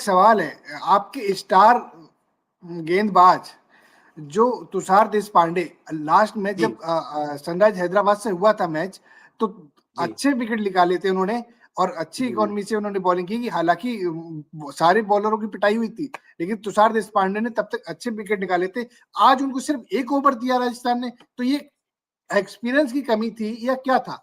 एक सवाल है, आपके स्टार गेंदबाज जो तुषार देशपांडे, लास्ट मैच जी जब सनराइज हैदराबाद से हुआ था मैच, तो जी अच्छे विकेट निकाले थे उन्होंने और अच्छी जी इकोनॉमी से उन्होंने बॉलिंग की। हालांकि सारे बॉलरों की पिटाई हुई थी, लेकिन तुषार देशपांडे ने तब तक अच्छे विकेट निकाले थे। आज उनको सिर्फ एक ओवर दिया राजस्थान ने, तो ये एक्सपीरियंस की कमी थी या क्या था?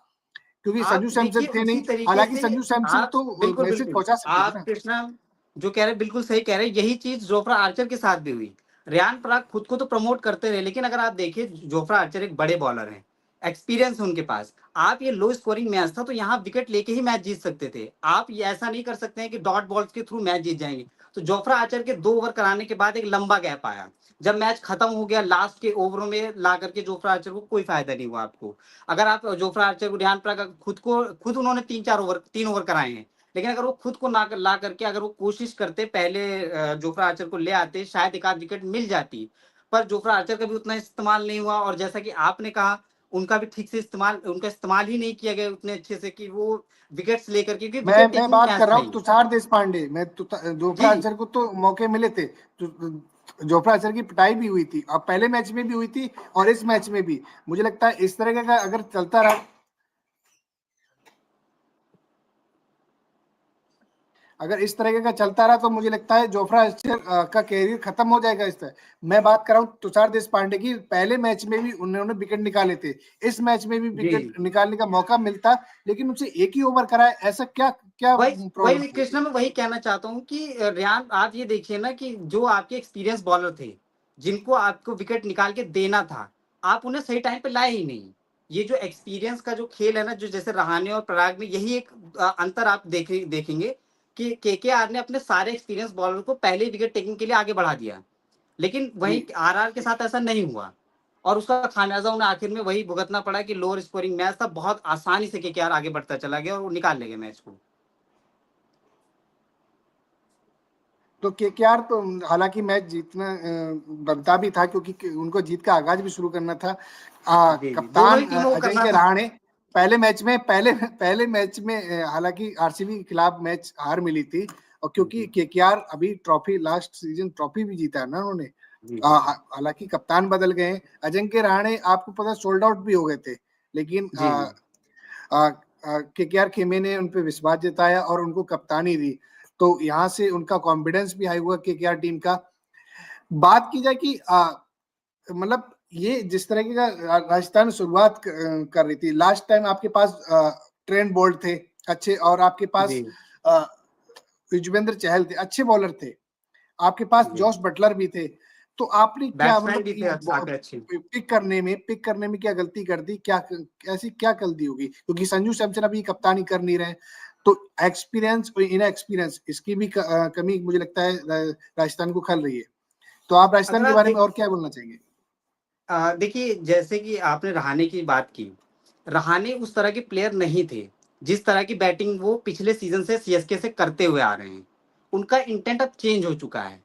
क्योंकि संजू आप सैमसन देखिए थे उसी नहीं। तरीके हालांकि से संजू सैमसन आप तो बिल्कुल मैसेज बिल्कुल पहुंचा सकते थे आप ना। कृष्णा जो कह रहे हैं बिल्कुल सही कह रहे हैं। यही चीज जोफ्रा आर्चर के साथ भी हुई। रियान पराग खुद को तो प्रमोट करते रहे, लेकिन अगर आप देखिए जोफ्रा आर्चर एक बड़े बॉलर हैं, एक्सपीरियंस उनके पास। आप ये लो स्कोरिंग मैच था तो यहाँ विकेट लेके ही मैच जीत सकते थे। आप ये ऐसा नहीं कर सकते हैं कि डॉट बॉल्स के थ्रू मैच जीत जाएंगे। तो जोफ्रा आर्चर के 2 ओवर कराने के बाद एक लंबा गैप आया, जब मैच खत्म हो गया लास्ट के ओवरों में ला करके जोफ्रा आर्चर को कोई फायदा नहीं हुआ आपको। अगर आप जोफ्रा आर्चर को रियान पराग खुद उन्होंने 3 ओवर कराए हैं, लेकिन अगर वो खुद को ना ला करके अगर वो कोशिश करते पहले जोफ्रा आर्चर को ले आते, शायद एक आध विकेट मिल जाती। पर जोफ्रा आर्चर का भी उतना इस्तेमाल नहीं हुआ, और जैसा कि आपने कहा उनका भी ठीक से इस्तेमाल ही नहीं किया गया उतने अच्छे से कि वो विकेट्स लेकर के, क्योंकि विकेट मैं टेकिंग बात मैच कर रहा था हूँ ये। तुषार देशपांडे, मैं जोफ्रा जी आर्चर को तो मौके मिले थे। जोफ्रा आर्चर की पिटाई भी हुई थी, अब पहले मैच में भी हुई थी और इस मैच में भी। मुझे लगता है इस तरह का अगर चलता रहा, अगर इस तरह का चलता रहा तो मुझे लगता है जोफ्रा आर्चर का कैरियर खत्म हो जाएगा इस तरह। मैं बात कर रहा हूँ तुषार देशपांडे की, पहले मैच में भी उन्होंने विकेट निकाले थे, इस मैच में भी जी विकेट निकालने का मौका मिलता, लेकिन उनसे एक ही ओवर कराए, ऐसा क्या क्या वही प्रॉब्लम वही हुई? कृष्णा, मैं वही कहना चाहता हूँ कि रियान आप ये देखिए ना कि जो आपके एक्सपीरियंस बॉलर थे, जिनको आपको विकेट निकाल के देना था, आप उन्हें सही टाइम पे लाए ही नहीं। ये जो एक्सपीरियंस का जो खेल है ना, जो जैसे रहाणे और पराग में, यही एक अंतर आप देखेंगे कि केकेआर ने अपने सारे एक्सपीरियंस बॉलर को पहले विकेट टेकिंग के लिए आगे बढ़ा दिया, लेकिन जी, वही आरआर के साथ ऐसा नहीं हुआ। और उसका खामियाजा उन्हें आखिर में वही भुगतना पड़ा कि लोअर स्कोरिंग मैच था, बहुत आसानी से केकेआर आगे बढ़ता चला गया और वो निकाल ले गए मैच को। तो केकेआर तो हालांकि मैच जीतना बनता भी था, क्योंकि उनको जीत का आगाज भी शुरू करना था। जी जी, दोनों कप्तान ही टीमों को करना अजिंक्य था। रहाणे पहले मैच में हालांकि आरसीबी के खिलाफ मैच हार मिली थी, और क्योंकि जी केकेआर अभी ट्रॉफी, लास्ट सीजन ट्रॉफी भी जीता है ना उन्होंने। जी जी जी हालांकि कप्तान बदल गए हैं, अजिंक्य रहाणे आपको पता सोल्ड आउट भी हो गए थे, लेकिन जी जी केकेआर खेमे ने उन पे विश्वास जताया और उनको कप्तानी दी, तो यहाँ से उनका कॉन्फिडेंस भी हाई हुआ केकेआर टीम का। बात की जाए कि मतलब ये जिस तरह की का राजस्थान शुरुआत कर रही थी, लास्ट टाइम आपके पास ट्रेंट बोल्ट थे अच्छे, और आपके पास जी अ, युजवेंद्र चहल थे, अच्छे बॉलर थे, आपके पास जी, जॉस बटलर भी थे। तो आपने क्या बैट्समैन मतलब भी थे काफी अच्छे। पिक करने में क्या गलती कर दी, क्या ऐसी क्या गलती होगी? क्योंकि संजू सैमसन अभी कप्तानी कर नहीं रहे, तो एक्सपीरियंस और इन एक्सपीरियंस इसकी भी कमी मुझे लगता है राजस्थान को खल रही है। तो आप अगर राजस्थान के आप बारे में और क्या बोलना चाहेंगे? देखिए जैसे कि आपने रहाणे की बात की, रहाणे उस तरह के प्लेयर नहीं थे जिस तरह की बैटिंग वो पिछले सीजन से सीएसके से करते हुए आ रहे हैं। उनका इंटेंट अब चेंज हो चुका है।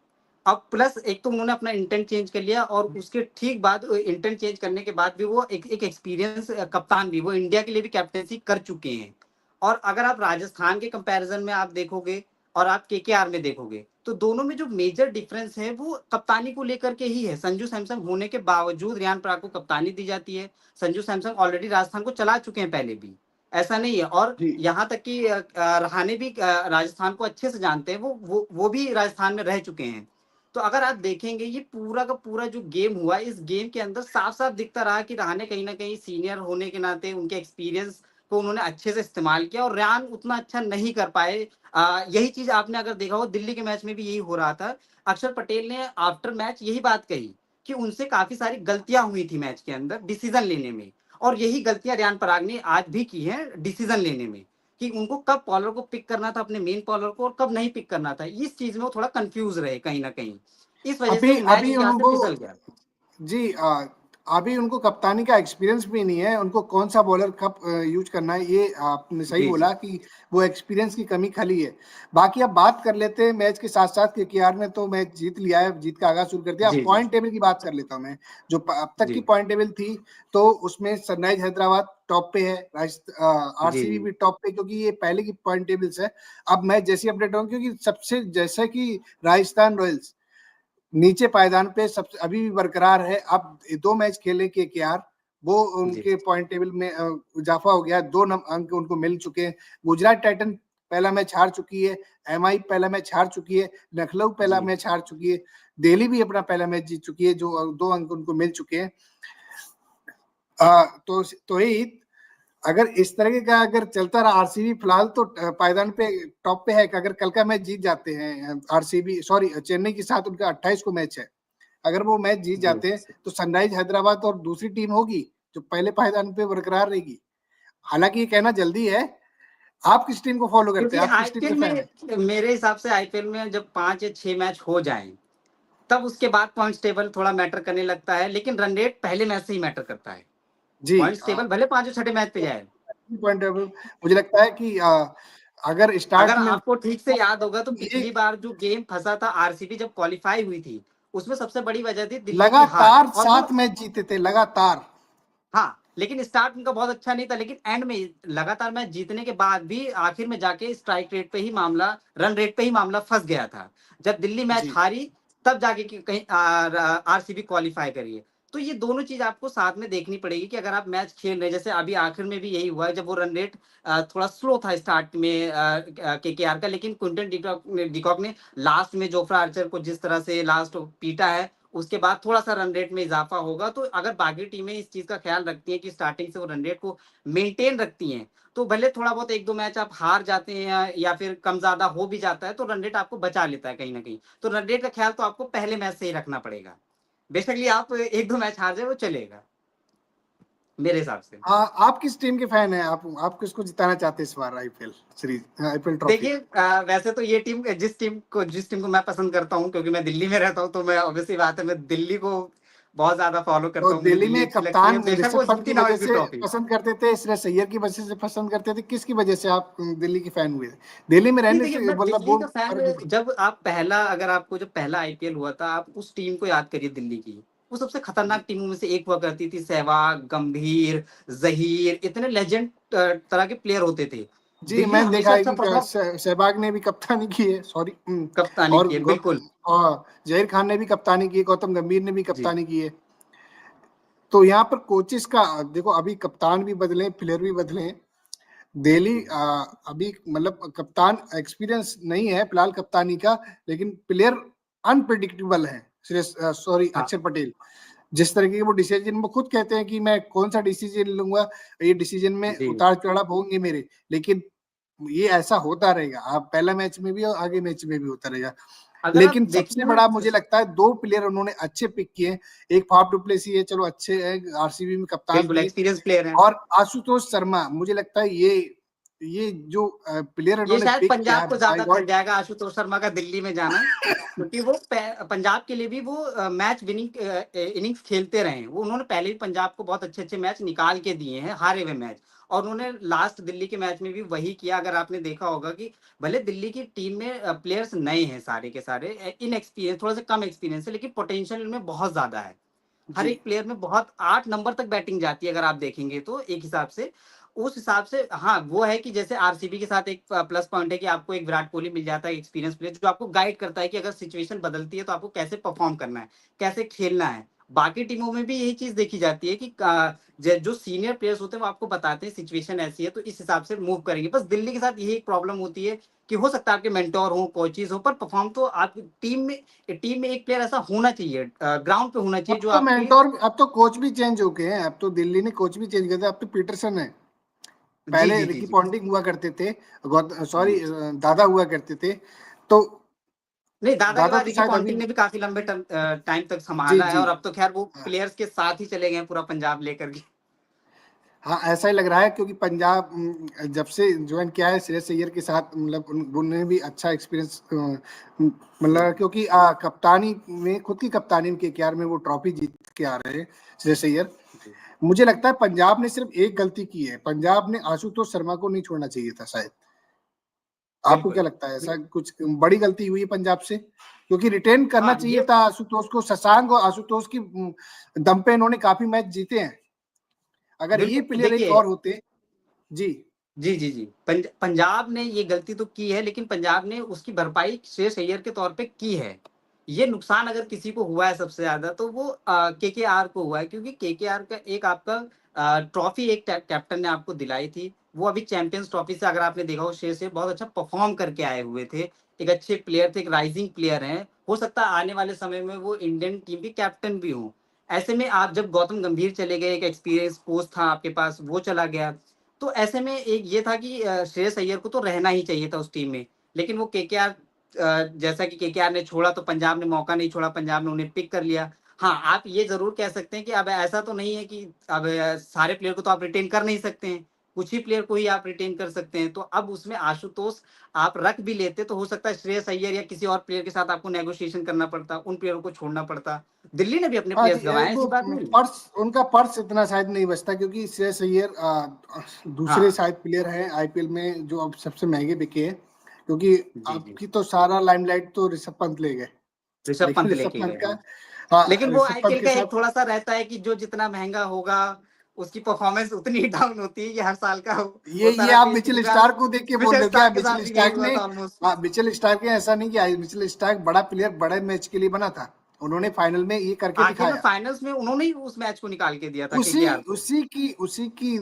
अब प्लस एक तो उन्होंने अपना इंटेंट चेंज कर लिया, और उसके ठीक बाद इंटेंट चेंज करने के बाद भी वो एक एक्सपीरियंस कप्तान भी, वो इंडिया के लिए भी कैप्टेंसी कर चुके हैं। और अगर आप राजस्थान के कंपैरिजन में आप देखोगे और आप केकेआर में देखोगे, तो दोनों में जो मेजर डिफरेंस है वो कप्तानी को लेकर के ही है। संजू सैमसन होने के बावजूद रियान पराग को कप्तानी दी जाती है। संजू सैमसन ऑलरेडी राजस्थान को चला चुके हैं पहले भी, ऐसा नहीं है। और जी, यहाँ तक कि रहाणे भी राजस्थान को अच्छे से जानते हैं, वो भी राजस्थान में रह चुके हैं। तो अगर आप देखेंगे ये पूरा का पूरा जो गेम हुआ, इस गेम के अंदर साफ साफ दिखता रहा कि रहाणे कहीं ना कहीं सीनियर होने के नाते उनके एक्सपीरियंस को उन्होंने अच्छे से इस्तेमाल किया, और रियान उतना अच्छा नहीं कर पाए। यही चीज आपने अगर देखा हो दिल्ली के मैच में भी यही हो रहा था। अक्षर पटेल ने आफ्टर मैच यही बात कही कि उनसे काफी सारी गलतियां हुई थी मैच के अंदर डिसीजन लेने में, और यही गलतियां रियान पराग ने आज भी की हैं डिसीजन लेने में, कि उनको कब बॉलर को पिक करना था अपने मेन बॉलर को और कब नहीं पिक करना था। इस चीज में वो थोड़ा कंफ्यूज रहे कहीं ना कहीं, इस वजह से अभी वो मैच अभी यहाँ से वो फिसल गया। जी अभी उनको कप्तानी का एक्सपीरियंस भी नहीं है, उनको कौन सा बॉलर कब यूज करना है, ये आपने सही जी बोला जी कि वो एक्सपीरियंस की कमी खली है। बाकी अब बात कर लेते हैं मैच के साथ साथ, केकेआर ने तो मैच जीत लिया है, जीत का आगाज शुरू कर दिया। अब जी जी पॉइंट टेबल की बात कर लेता हूँ मैं, जो अब तक की जी पॉइंट टेबल थी, तो उसमें सनराइज हैदराबाद टॉप पे है, जी आरसीबी भी टॉप पे, क्योंकि ये पहले की पॉइंट टेबल्स है। अब मैच जैसी अपडेट होंगे, क्योंकि सबसे जैसे कि राजस्थान रॉयल्स नीचे पायदान पे सबसे अभी भी बरकरार है। अब 2 मैच खेले केकेआर, वो जी उनके पॉइंट टेबल में इजाफा हो गया, 2 अंक उनको मिल चुके हैं। गुजरात टाइटन पहला मैच हार चुकी है, एमआई पहला मैच हार चुकी है, लखनऊ पहला जी मैच हार चुकी है, दिल्ली भी अपना पहला मैच जीत चुकी है, जो 2 अंक उनको मिल चुके हैं। तो ही अगर इस तरह का अगर चलता रहा आरसीबी फिलहाल तो पायदान पे टॉप पे है। कि अगर कल का मैच जीत जाते हैं आरसीबी, सॉरी चेन्नई के साथ, उनका 28 को मैच है, अगर वो मैच जीत जी जाते हैं तो सनराइज हैदराबाद और दूसरी टीम होगी जो पहले पायदान पे बरकरार रहेगी। हालांकि ये कहना जल्दी है। आप किस टीम को फॉलो करते क्योंकि हैं, आप किस टीम के आईपीएल फैन हैं? में मेरे हिसाब से आईपीएल में जब 5 या 6 मैच हो जाएं तब उसके बाद पॉइंट्स टेबल थोड़ा मैटर करने लगता है, लेकिन रन रेट पहले मैच से ही मैटर करता है। जी, पॉइंट्स टेबल भले 5 और 6 मैच पे जाए। पॉइंट ऑफ व्यू मुझे लगता है कि अगर अगर स्टार्ट में आपको ठीक से याद होगा तो ये पिछली बार जो गेम फंसा था आरसीबी जब क्वालिफाई हुई थी, उसमें सबसे बड़ी वजह थी दिल्ली की हार, लगातार और वो 7 मैच जीते थे लगातार। हाँ, लेकिन स्टार्ट उनका बहुत अच्छा नहीं था, लेकिन एंड में लगातार मैच जीतने के बाद भी आखिर में जाके स्ट्राइक रेट पे ही मामला, रन रेट पे ही मामला फंस गया था। जब दिल्ली मैच जी हारी तब जाके कहीं आरसीबी क्वालिफाई करी है। तो ये दोनों चीज आपको साथ में देखनी पड़ेगी कि अगर आप मैच खेल रहे हैं, जैसे अभी आखिर में भी यही हुआ है, जब वो रन रेट थोड़ा स्लो था स्टार्ट में केकेआर का, लेकिन क्विंटन डिकॉक ने लास्ट में जोफ्रा आर्चर को जिस तरह से लास्ट पीटा है, उसके बाद थोड़ा सा रन रेट में इजाफा होगा। तो अगर बाकी टीमें इस चीज का ख्याल रखती हैं कि स्टार्टिंग से वो रन रेट को मेंटेन रखती हैं, तो भले थोड़ा बहुत 1-2 मैच आप हार जाते हैं या फिर कम ज्यादा हो भी जाता है, तो रन रेट आपको बचा लेता है कहीं ना कहीं। तो रन रेट का ख्याल तो आपको पहले मैच से ही रखना पड़ेगा। बेसिकली आप 1-2 मैच हार जाए वो चलेगा मेरे हिसाब से। हाँ, आप किस टीम के फैन हैं? आप किसको जिताना चाहते हैं इस बार आईपीएल सीरीज, आईपीएल ट्रॉफी? देखिए वैसे तो ये टीम जिस टीम को मैं पसंद करता हूँ, क्योंकि मैं दिल्ली में रहता हूँ, तो मैं ऑब्वियसली बात है, मैं दिल्ली को बहुत ज्यादा फॉलो तो करता हूँ, मुझे दिल्ली दिल्ली में अच्छी लगती है, कप्तान बेशक वो ऋषभ पंत जीती की ना हो वजह इसकी से ट्रॉफी। पसंद करते थे, श्रेयस अय्यर की वजह से पसंद करते थे, किसकी वजह से आप दिल्ली के फैन हुए? दिल्ली में नहीं रहने देखिए, से मैं मतलब दिल्ली वो का फैन, फर्क नहीं पड़ता। जब आप पहला, अगर आपको जब पहला आईपीएल हुआ था, आप उस टीम को याद करिए दिल्ली की। वो सबसे खतरनाक जी टीमों में से एक हुआ करती थी। सहवाग, गंभीर, जहीर, इतने लेजेंड तरह के प्लेयर होते थे। जी, दिल्ली मैंने देखा हमेशा है अच्छा कि परफॉर्म, सहवाग ने भी कप्तानी की है, सॉरी, कप्तानी और की है गौतम, बिल्कुल। और जहीर खान ने भी कप्तानी की है, गौतम गंभीर ने भी जी कप्तानी की है। तो यहाँ पर कोचेस का देखो, अभी कप्तान भी बदले, प्लेयर भी बदले। दिल्ली जी अभी मतलब कप्तान एक्सपीरियंस नहीं है फिलहाल कप्तानी का, लेकिन प्लेयर अनप्रिडिक्टेबल है। सॉरी, हाँ अक्षर पटेल जिस तरीके के वो डिसीजन, वो खुद कहते हैं कि मैं कौन सा डिसीजन लूंगा, ये डिसीजन में जी। उतार चढ़ाव होंगे मेरे, लेकिन ये ऐसा होता रहेगा। आप पहला मैच में भी और आगे मैच में भी होता रहेगा। अगर आप लेकिन सबसे देखेंगे ना, बड़ा मुझे लगता है 2 प्लेयर उन्होंने अच्छे पिक किए। एक फाफ डुप्लेसी है, चलो अच्छे है, आरसीबी में कप्तान बिल्कुल थे, एक्सपीरियंस प्लेयर है। और आशुतोष शर्मा। मुझे लगता है ये जो प्लेयर ये उन्होंने शायद पिक किया पंजाब है, को बाय ज्यादा खल गॉड। जाएगा आशुतोष शर्मा का दिल्ली में जाना, क्योंकि वो पंजाब के लिए भी वो मैच विनिंग इनिंग्स खेलते रहे हैं। वो उन्होंने पहले भी पंजाब को बहुत अच्छे अच्छे मैच निकाल के दिए हैं, हारे हुए मैच। और उन्होंने लास्ट दिल्ली के मैच में भी वही किया। अगर आपने देखा होगा कि भले दिल्ली की टीम में प्लेयर्स नए हैं, सारे के सारे इनएक्सपीरियंस, थोड़ा सा कम एक्सपीरियंस है, लेकिन पोटेंशियल इनमें बहुत ज्यादा है। हर जी एक प्लेयर में बहुत 8 नंबर तक बैटिंग जाती है अगर आप देखेंगे तो, एक हिसाब से। उस हिसाब से हाँ, वो है कि जैसे आरसीबी के साथ एक प्लस पॉइंट है कि आपको एक विराट कोहली मिल जाता है, एक्सपीरियंस प्लेयर, जो आपको गाइड करता है कि अगर सिचुएशन बदलती है तो आपको कैसे परफॉर्म करना है, कैसे खेलना है। बाकी टीमों में भी यही चीज देखी जाती है कि जो सीनियर प्लेयर्स होते हैं वो आपको बताते हैं सिचुएशन ऐसी है तो इस हिसाब से मूव करेंगे। बस दिल्ली के साथ यही एक प्रॉब्लम होती है कि हो सकता है आपके मेंटोर हो, कोचेज हो, पर परफॉर्म तो आप टीम में एक प्लेयर ऐसा होना चाहिए, ग्राउंड पे होना चाहिए अब जो तो आपकी। मेंटोर, अब तो कोच भी चेंज हो गए हैं, अब तो दिल्ली ने कोच भी चेंज कर दिया, अब तो पीटरसन है। जी पहले जी जी रिकी जी पॉन्टिंग हुआ करते थे, सॉरी, जी। दादा हुआ करते थे। तो नहीं, दादा के दादा बाद तो रिकी शायद अभी, पॉन्टिंग ने भी काफी लंबे टाइम तक जी संभाला है, जी, और अब तो खैर वो प्लेयर्स के साथ ही चले गए हैं पूरा पंजाब लेकर के। हाँ ऐसा ही लग रहा है, क्योंकि पंजाब जब से ज्वाइन किया है श्रेयस अय्यर के साथ, मतलब उन्होंने भी अच्छा एक्सपीरियंस, मतलब जी क्योंकि कप्तानी में, खुद की कप्तानी में केकेआर में वो ट्रॉफी जीत के आ रहे हैं श्रेयस अय्यर। जी। मुझे लगता है पंजाब ने सिर्फ एक गलती की है, पंजाब ने आशुतोष शर्मा को नहीं छोड़ना चाहिए था शायद। आपको बिल्कुल। क्या लगता है, ऐसा कुछ बड़ी गलती हुई है पंजाब से? क्योंकि रिटेन करना हाँ, चाहिए ये था आशुतोष को, शशांक और आशुतोष की दम पे इन्होंने काफी मैच जीते हैं। अगर ये बिल्कुल प्लेयर एक देखिए और होते। जी। जी, जी, जी। पंजाब ने ये गलती तो की है, लेकिन पंजाब ने उसकी भरपाई श्रेयस अय्यर के तौर पे की है। ये नुकसान अगर किसी को हुआ है सबसे ज़्यादा तो वो केकेआर को हुआ है, क्योंकि केकेआर का एक आपका ट्रॉफी एक कैप्टन ने आपको दिलाई थी। वो अभी चैंपियंस ट्रॉफी से अगर आपने देखा हो, श्रेयस अय्यर बहुत अच्छा परफॉर्म करके आए हुए थे। एक अच्छे प्लेयर थे, एक राइजिंग प्लेयर हैं। हो सकता है आने वाले समय में वो इंडियन टीम के कैप्टन भी हों। ऐसे में आप जब गौतम गंभीर चले गए, एक एक्सपीरियंस कोच था आपके पास, वो चला गया। तो ऐसे में एक ये था कि श्रेयस अय्यर को तो रहना ही चाहिए था उस टीम में, लेकिन वो केकेआर जैसा कि केकेआर ने छोड़ा तो पंजाब ने मौका नहीं छोड़ा, पंजाब ने उन्हें पिक कर लिया। हाँ, आप ये ज़रूर कह सकते हैं कि अब ऐसा तो नहीं है कि अब सारे प्लेयर को तो आप रिटेन कर नहीं सकते हैं, कुछ ही प्लेयर को ही आप रिटेन कर सकते हैं। तो अब उसमें आशुतोष आप रख भी लेते तो हो सकता है श्रेयस अय्यर या किसी और प्लेयर के साथ आपको नेगोशिएशन करना पड़ता, उन प्लेयरों को छोड़ना पड़ता। दिल्ली ने भी अपने हाँ जी, प्लेयर्स गँवाए हैं, वो ऐसी बात नहीं है। उनका पर्स इतना शायद नहीं बचता, क्योंकि श्रेयस अय्यर दूसरे हाँ, शायद प्लेयर हैं आईपीएल में जो अब सबसे महंगे बिके हैं, क्योंकि जी, जी। आपकी तो सारा लाइमलाइट तो ऋषभ पंत ले गए। ऋषभ लेकिन पंत ऋषभ लेके पंत गए का, हैं। हाँ, लेकिन वो ऋषभ पंत आईपीएल के का साथ। एक थोड़ा-सा रहता है कि जो जितना महँगा होगा, उसकी परफ़ॉर्मेंस उतनी ही डाउन होती है, ये हर साल का होता ये रहता आप है। इसी मिचेल प्रकार स्टार्क को देख के बोल मिचेल रहे हो क्या? स्टार्क के साथ मिचेल भी यही स्टार्क हुआ ने, था ऑलमोस्ट। हाँ, मिचेल स्टार्क ने ऐसा नहीं किया, मिचेल स्टार्क बड़ा प्लेयर बड़े मैच के लिए बना था। उन्होंने फाइनल में ये करके आखिर में दिखाया। फाइनल्स में उन्होंने ही उस मैच को निकाल के दिया था उसी केकेआर को। उसी की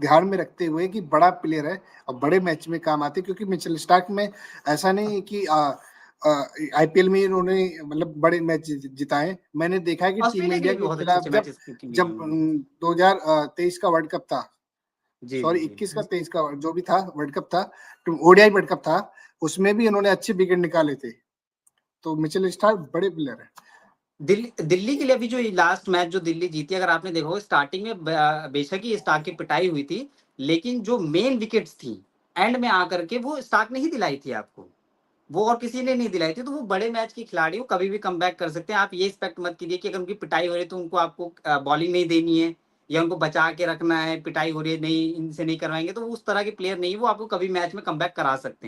ध्यान में रखते हुए कि बड़ा प्लेयर है और बड़े मैच में काम आते हैं, क्योंकि मिचेल स्टार्क में ऐसा नहीं है कि आईपीएल में इन्होंने मतलब बड़े मैच जिताए। मैंने देखा है कि टीम ऑस्ट्रेलिया के इंडिया लिए भी के बहुत खिलाफ अच्छे-अच्छे जब मैचेस किए जब हैं उन्होंने। 2023 का वर्ल्ड कप था, जी, सॉरी जी, जी। 21 का 23 का जो भी था वर्ल्ड कप था, तो ओडीआई वर्ल्ड कप था, उसमें भी इन्होंने अच्छे विकेट निकाले थे। तो मिचेल स्टार्क बड़े प्लेयर हैं। दिल्ली दिल्ली के लिए अभी जो ये लास्ट मैच जो दिल्ली जीती, अगर आपने देखा हो स्टार्टिंग में बेशक ही स्टार्क की पिटाई हुई थी, लेकिन जो मेन विकेट्स थी, एंड में आकर के वो स्टार्क ने ही दिलाई थी आपको। वो और किसी ने नहीं दिलाई थी, तो वो बड़े मैच के खिलाड़ी वो कभी भी कमबैक कर सकते हैं। आप ये एक्सपेक्ट मत कीजिए कि अगर उनकी पिटाई हो रही है तो उनको आपको बॉलिंग नहीं देनी है या उनको बचा के रखना है, पिटाई हो रही है नहीं इनसे नहीं करवाएँगे, तो वो उस तरह के प्लेयर नहीं है, वो आपको कभी मैच में कमबैक करा सकते हैं।